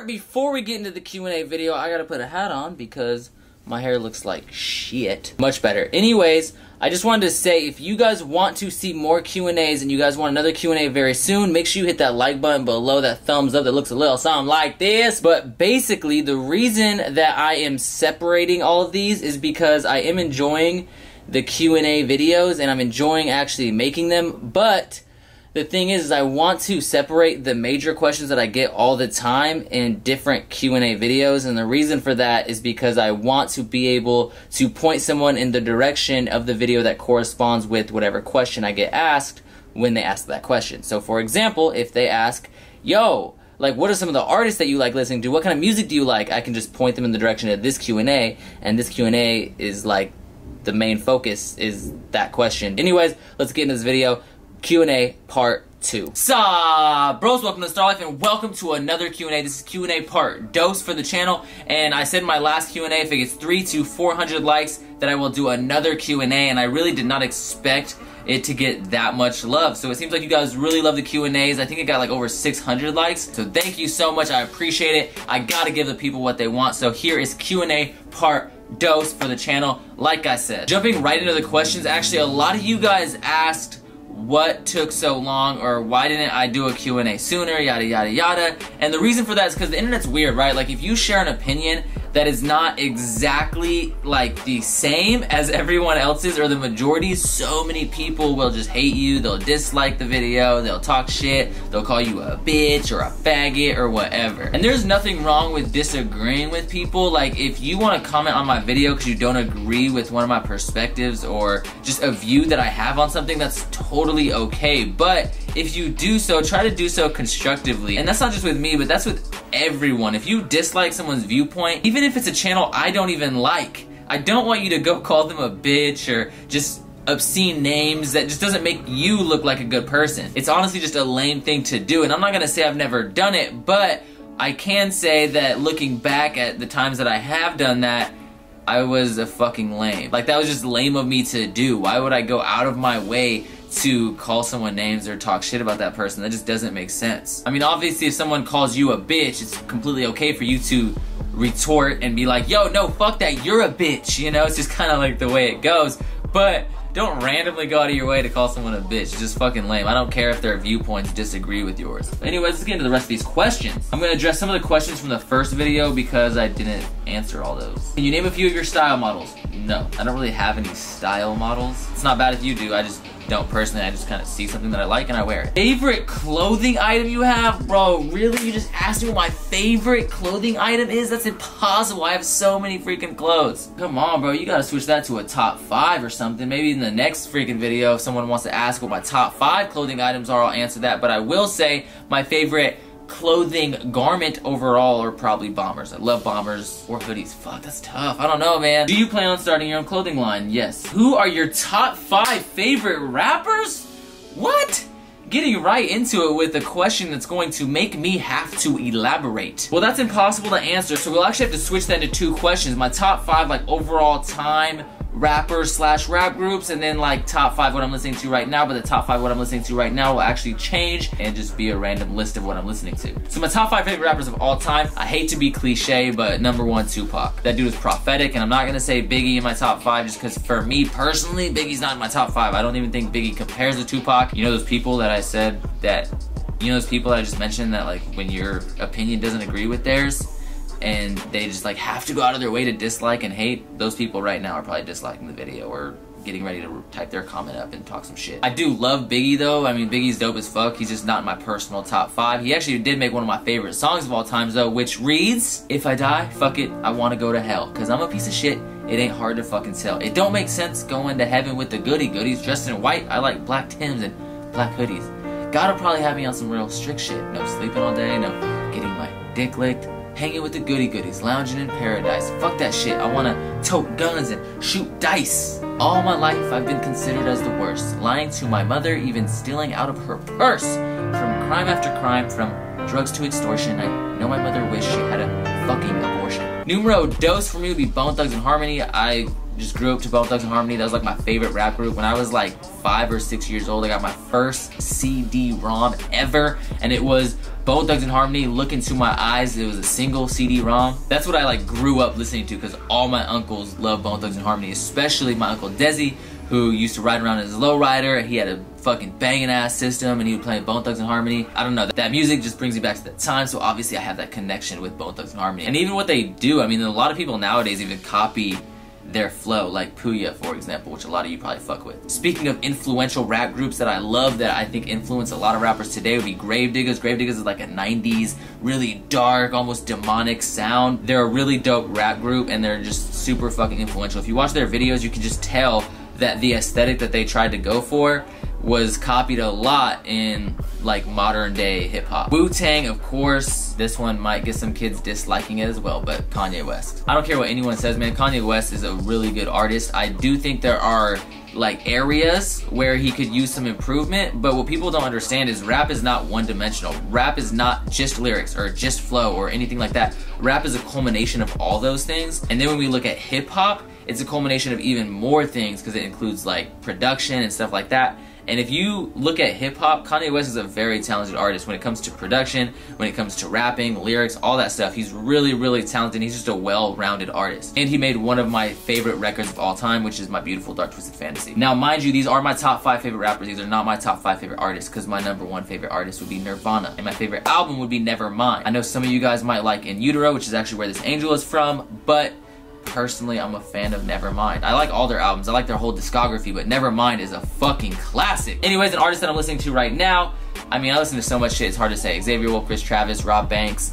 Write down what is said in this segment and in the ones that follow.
Before we get into the Q&A video, I gotta put a hat on because my hair looks like shit. Much better. Anyways, I just wanted to say, if you guys want to see more Q&As and you guys want another Q&A very soon, make sure you hit that like button below, that thumbs up that looks a little something like this. But basically, the reason that I am separating all of these is because I am enjoying the Q&A videos and I'm enjoying actually making them, but the thing is I want to separate the major questions that I get all the time in different Q&A videos, and the reason for that is because I want to be able to point someone in the direction of the video that corresponds with whatever question I get asked when they ask that question. So for example, if they ask, yo, like, what are some of the artists that you like listening to? What kind of music do you like? I can just point them in the direction of this Q&A, and this Q&A is like, the main focus is that question. Anyways, let's get into this video. Q&A part 2. Sup, bros, welcome to Star Life and welcome to another Q&A. This is Q&A part dose for the channel, and I said in my last Q&A, if it gets 300 to 400 likes, that I will do another Q&A, and I really did not expect it to get that much love. So it seems like you guys really love the Q&As. I think it got like over 600 likes, so thank you so much. I appreciate it. I gotta give the people what they want, so here is Q&A part dose for the channel. Like I said, jumping right into the questions, actually a lot of you guys asked what took so long, or why didn't I do a Q&A sooner, yada yada yada. And the reason for that is because the internet's weird, right? Like, if you share an opinion that is not exactly like the same as everyone else's or the majority, so many people will just hate you, they'll dislike the video, they'll talk shit, they'll call you a bitch or a faggot or whatever. And there's nothing wrong with disagreeing with people. Like, if you want to comment on my video because you don't agree with one of my perspectives or just a view that I have on something, that's totally okay. But if you do so, try to do so constructively. And that's not just with me, but that's with everyone. If you dislike someone's viewpoint, even if it's a channel I don't even like, I don't want you to go call them a bitch or just obscene names. That just doesn't make you look like a good person. It's honestly just a lame thing to do, and I'm not gonna say I've never done it, but I can say that looking back at the times that I have done that, I was a fucking lame. Like, that was just lame of me to do. Why would I go out of my way to call someone names or talk shit about that person? That just doesn't make sense. I mean, obviously if someone calls you a bitch, it's completely okay for you to retort and be like, yo, no, fuck that, you're a bitch, you know? It's just kind of like the way it goes. But don't randomly go out of your way to call someone a bitch. It's just fucking lame. I don't care if their viewpoints disagree with yours. Anyways, let's get into the rest of these questions. I'm gonna address some of the questions from the first video because I didn't answer all those. Can you name a few of your style models? No, I don't really have any style models. It's not bad if you do, I just don't personally. I just kind of see something that I like and I wear it. Favorite clothing item you have? Bro, really? You just asked me what my favorite clothing item is? That's impossible. I have so many freaking clothes. Come on, bro. You gotta switch that to a top 5 or something. Maybe in the next freaking video, if someone wants to ask what my top 5 clothing items are, I'll answer that. But I will say my favorite clothing garment overall are probably bombers. I love bombers or hoodies. Fuck, that's tough. I don't know, man. Do you plan on starting your own clothing line? Yes. Who are your top 5 favorite rappers? What? Getting right into it with a question that's going to make me have to elaborate. Well, that's impossible to answer, so we'll actually have to switch that into 2 questions. My top 5 like overall time rappers slash rap groups, and then like top 5 what I'm listening to right now, but the top 5 what I'm listening to right now will actually change and just be a random list of what I'm listening to. So my top 5 favorite rappers of all time, I hate to be cliche, but number 1, Tupac. That dude is prophetic, and I'm not gonna say Biggie in my top 5 just because for me personally, Biggie's not in my top 5. I don't even think Biggie compares to Tupac. You know those people that I said that, you know those people that I just mentioned that like when your opinion doesn't agree with theirs, and they just like have to go out of their way to dislike and hate, those people right now are probably disliking the video or getting ready to type their comment up and talk some shit. I do love Biggie though. I mean, Biggie's dope as fuck. He's just not in my personal top 5. He actually did make one of my favorite songs of all times though, which reads, if I die, fuck it, I wanna go to hell. Cause I'm a piece of shit, it ain't hard to fucking tell. It don't make sense going to heaven with the goody goodies dressed in white. I like black Timbs and black hoodies. God'll probably have me on some real strict shit. No sleeping all day, no getting my dick licked, hanging with the goody goodies, lounging in paradise. Fuck that shit. I wanna tote guns and shoot dice. All my life I've been considered as the worst, lying to my mother, even stealing out of her purse. From crime after crime, from drugs to extortion, I know my mother wished she had a fucking abortion. Numero dos for me would be Bone Thugs and Harmony. I just grew up to Bone Thugs and Harmony. That was like my favorite rap group. When I was like 5 or 6 years old, I got my first CD-ROM ever, and it was Bone Thugs and Harmony, Look Into My Eyes. It was a single CD-ROM. That's what I like grew up listening to, because all my uncles love Bone Thugs and Harmony, especially my Uncle Desi, who used to ride around in his lowrider. He had a fucking banging ass system, and he would play Bone Thugs and Harmony. I don't know, that music just brings me back to that time, so obviously I have that connection with Bone Thugs and Harmony. And even what they do, I mean, a lot of people nowadays even copy their flow, like Puya, for example, which a lot of you probably fuck with. Speaking of influential rap groups that I love, that I think influence a lot of rappers today, would be Gravediggaz. Gravediggaz is like a 90s, really dark, almost demonic sound. They're a really dope rap group, and they're just super fucking influential. If you watch their videos, you can just tell that the aesthetic that they tried to go for was copied a lot in like modern day hip hop. Wu-Tang, of course. This one might get some kids disliking it as well, but Kanye West. I don't care what anyone says, man. Kanye West is a really good artist. I do think there are like areas where he could use some improvement, but what people don't understand is rap is not one-dimensional. Rap is not just lyrics or just flow or anything like that. Rap is a culmination of all those things. And then when we look at hip hop, it's a culmination of even more things, because it includes like production and stuff like that. And if you look at hip-hop, Kanye West is a very talented artist when it comes to production, when it comes to rapping, lyrics, all that stuff. He's really, really talented. He's just a well-rounded artist. And he made one of my favorite records of all time, which is My Beautiful Dark Twisted Fantasy. Now, mind you, these are my top 5 favorite rappers. These are not my top 5 favorite artists, because my #1 favorite artist would be Nirvana. And my favorite album would be Nevermind. I know some of you guys might like In Utero, which is actually where this angel is from, but personally, I'm a fan of Nevermind. I like all their albums. I like their whole discography, but Nevermind is a fucking classic. Anyways, an artist that I'm listening to right now, I mean, I listen to so much shit, it's hard to say. Xavier Wolf, Chris Travis, Rob Banks,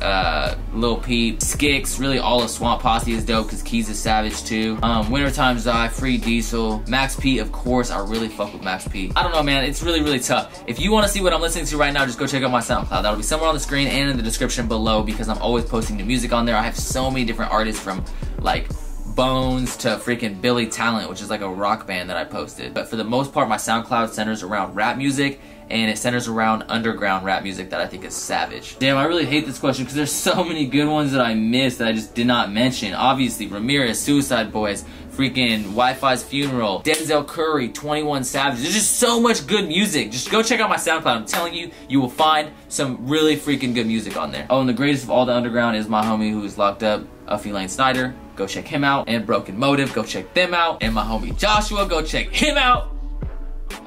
Lil Peep, Skix, really all of Swamp Posse is dope, because Keys is savage too. Winter Times Die, Free Diesel, Max P, of course. I really fuck with Max P. I don't know, man, it's really, really tough. If you want to see what I'm listening to right now, just go check out my SoundCloud. That'll be somewhere on the screen and in the description below, because I'm always posting new music on there. I have so many different artists, from like Bones to freaking Billy Talent, which is like a rock band that I posted. But for the most part, my SoundCloud centers around rap music, and it centers around underground rap music that I think is savage. Damn, I really hate this question, because there's so many good ones that I missed that I just did not mention. Obviously, Ramirez, Suicide Boys, freaking Wi-Fi's Funeral, Denzel Curry, 21 Savage. There's just so much good music. Just go check out my SoundCloud. I'm telling you, you will find some really freaking good music on there. Oh, and the greatest of all the underground is my homie who is locked up, Uffy Lane Snyder. Go check him out. And Broken Motive, go check them out. And my homie Joshua, go check him out.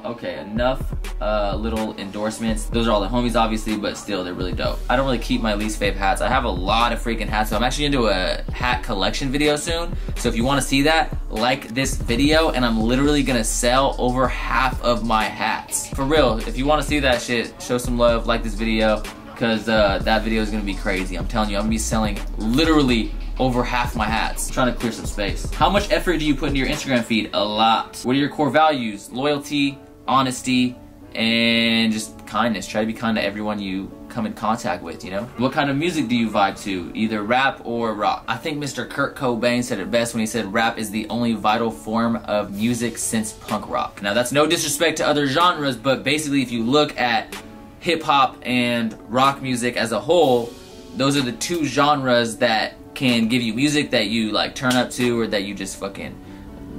Okay, enough little endorsements. Those are all the homies, obviously, but still, they're really dope. I don't really keep my least fave hats. I have a lot of freaking hats, so I'm actually into a hat collection video soon. So if you want to see that, like this video, and I'm literally gonna sell over half of my hats. For real, if you want to see that shit, show some love, like this video, because that video is gonna be crazy. I'm telling you, I'm gonna be selling literally over half my hats. I'm trying to clear some space. How much effort do you put into your Instagram feed? A lot. What are your core values? Loyalty, honesty, and just kindness. Try to be kind to everyone you come in contact with, you know? What kind of music do you vibe to? Either rap or rock. I think Mr. Kurt Cobain said it best when he said rap is the only vital form of music since punk rock. Now, that's no disrespect to other genres, but basically if you look at hip-hop and rock music as a whole, those are the two genres that can give you music that you like turn up to, or that you just fucking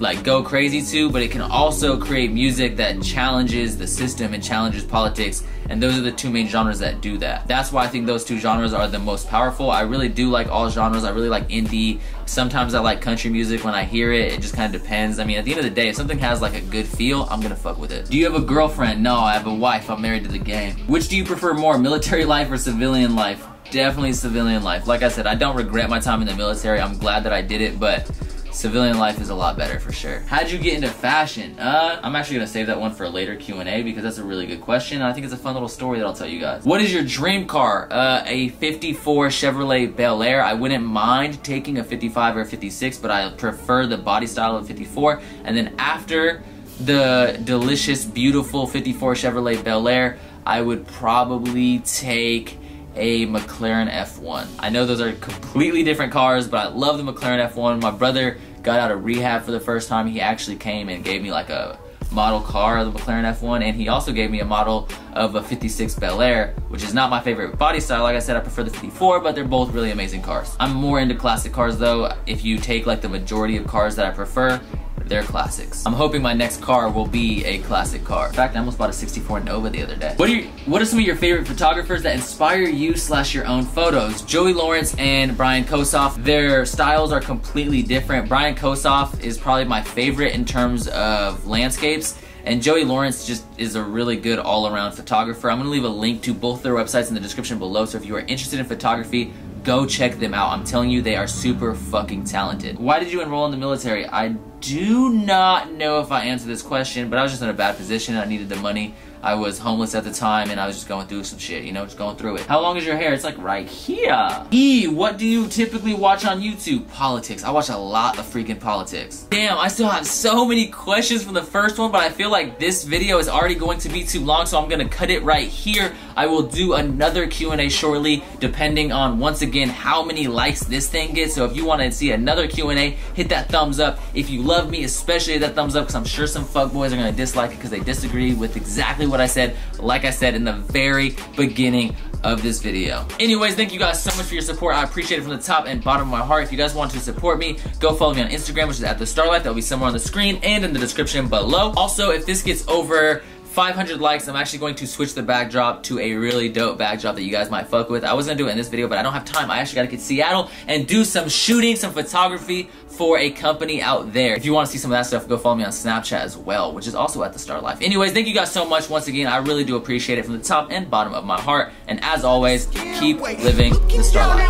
like go crazy to, but it can also create music that challenges the system and challenges politics, and those are the two main genres that do that. That's why I think those two genres are the most powerful. I really do like all genres. I really like indie. Sometimes I like country music when I hear it. It just kind of depends. I mean, at the end of the day, if something has like a good feel, I'm gonna fuck with it. Do you have a girlfriend? No, I have a wife. I'm married to the game. Which do you prefer more, military life or civilian life? Definitely civilian life. Like I said, I don't regret my time in the military. I'm glad that I did it, but civilian life is a lot better for sure. How'd you get into fashion? I'm actually gonna save that one for a later Q&A, because that's a really good question. I think it's a fun little story that I'll tell you guys. What is your dream car? A 54 Chevrolet Bel Air. I wouldn't mind taking a 55 or a 56, but I prefer the body style of 54. And then after the delicious, beautiful 54 Chevrolet Bel Air, I would probably take a McLaren F1. I know those are completely different cars, but I love the McLaren F1. My brother got out of rehab for the first time. He actually came and gave me like a model car of the McLaren F1, and he also gave me a model of a 56 Bel Air, which is not my favorite body style. Like I said, I prefer the 54, but they're both really amazing cars. I'm more into classic cars though. If you take like the majority of cars that I prefer, they're classics. I'm hoping my next car will be a classic car. In fact, I almost bought a 64 Nova the other day. What are some of your favorite photographers that inspire you / your own photos? Joey Lawrence and Brian Kosoff. Their styles are completely different. Brian Kosoff is probably my favorite in terms of landscapes, and Joey Lawrence just is a really good all-around photographer. I'm gonna leave a link to both their websites in the description below, so if you are interested in photography, go check them out. I'm telling you, they are super fucking talented. Why did you enroll in the military? I do not know if I answered this question, but I was just in a bad position and I needed the money. I was homeless at the time and I was just going through some shit, you know, just going through it. How long is your hair? It's like right here. E, what do you typically watch on YouTube? Politics. I watch a lot of freaking politics. Damn, I still have so many questions from the first one, but I feel like this video is already going to be too long, so I'm gonna cut it right here. I will do another Q&A shortly, depending on, once again, how many likes this thing gets. So if you want to see another Q&A, hit that thumbs up. If you love me, especially hit that thumbs up, because I'm sure some fuckboys are gonna dislike it because they disagree with exactly what I said, like I said in the very beginning of this video. Anyways, thank you guys so much for your support. I appreciate it from the top and bottom of my heart. If you guys want to support me, go follow me on Instagram, which is @thestarlife. That'll be somewhere on the screen and in the description below. Also, if this gets over 500 likes, I'm actually going to switch the backdrop to a really dope backdrop that you guys might fuck with. I was gonna do it in this video, but I don't have time. I actually gotta get to Seattle and do some shooting, some photography for a company out there. If you want to see some of that stuff, go follow me on Snapchat as well, which is also @thestarlife. Anyways, thank you guys so much once again. I really do appreciate it from the top and bottom of my heart. And as always, keep living the star life.